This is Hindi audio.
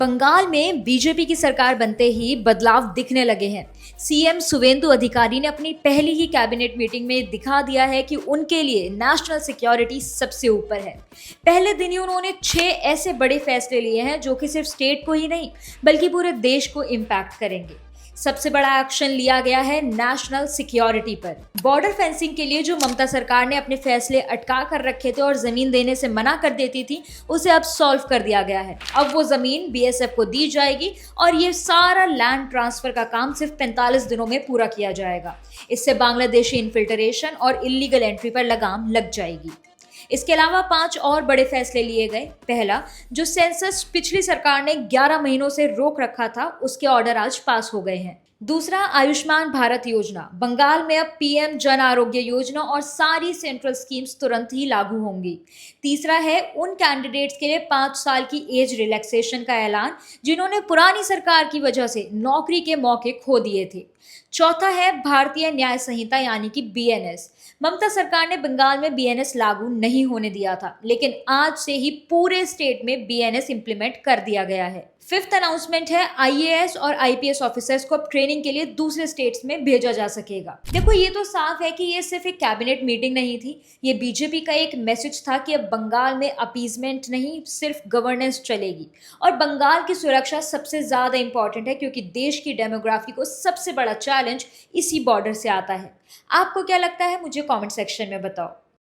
बंगाल में बीजेपी की सरकार बनते ही बदलाव दिखने लगे हैं। सीएम सुवेंदु अधिकारी ने अपनी पहली ही कैबिनेट मीटिंग में दिखा दिया है कि उनके लिए नेशनल सिक्योरिटी सबसे ऊपर है। पहले दिन ही उन्होंने 6 ऐसे बड़े फैसले लिए हैं जो कि सिर्फ स्टेट को ही नहीं बल्कि पूरे देश को इम्पैक्ट करेंगे। सबसे बड़ा एक्शन लिया गया है नेशनल सिक्योरिटी पर। बॉर्डर फेंसिंग के लिए जो ममता सरकार ने अपने फैसले अटका कर रखे थे और जमीन देने से मना कर देती थी, उसे अब सॉल्व कर दिया गया है। अब वो जमीन बीएसएफ को दी जाएगी और ये सारा लैंड ट्रांसफर का काम सिर्फ 45 दिनों में पूरा किया जाएगा। इससे बांग्लादेशी इन्फिल्ट्रेशन और इलीगल एंट्री पर लगाम लग जाएगी। इसके अलावा 5 और बड़े फैसले लिए गए। पहला, जो सेंसस पिछली सरकार ने 11 महीनों से रोक रखा था, उसके ऑर्डर आज पास हो गए हैं। दूसरा, आयुष्मान भारत योजना। बंगाल में अब पीएम जन आरोग्य योजना और सारी सेंट्रल स्कीम्स तुरंत ही लागू होंगी। तीसरा है उन कैंडिडेट्स के लिए 5 साल की एज रिलैक्सेशन का ऐलान जिन्होंने पुरानी सरकार की वजह से नौकरी के मौके खो दिए थे। चौथा है भारतीय न्याय संहिता यानी कि बीएनएस। ममता सरकार ने बंगाल में बीएनएस लागू नहीं होने दिया था, लेकिन आज से ही पूरे स्टेट में बीएनएस इंप्लीमेंट कर दिया गया है। फिफ्थ अनाउंसमेंट है आईएएस और आईपीएस ऑफिसर्स को अब ट्रेनिंग के लिए दूसरे स्टेट्स में भेजा जा सकेगा। देखो, ये तो साफ है कि ये सिर्फ एक कैबिनेट मीटिंग नहीं थी, ये बीजेपी का एक मैसेज था कि अब बंगाल में अपीजमेंट नहीं, सिर्फ गवर्नेंस चलेगी। और बंगाल की सुरक्षा सबसे ज्यादा इंपॉर्टेंट है क्योंकि देश की डेमोग्राफी को सबसे बड़ा चैलेंज इसी बॉर्डर से आता है। आपको क्या लगता है, मुझे कमेंट सेक्शन में बताओ।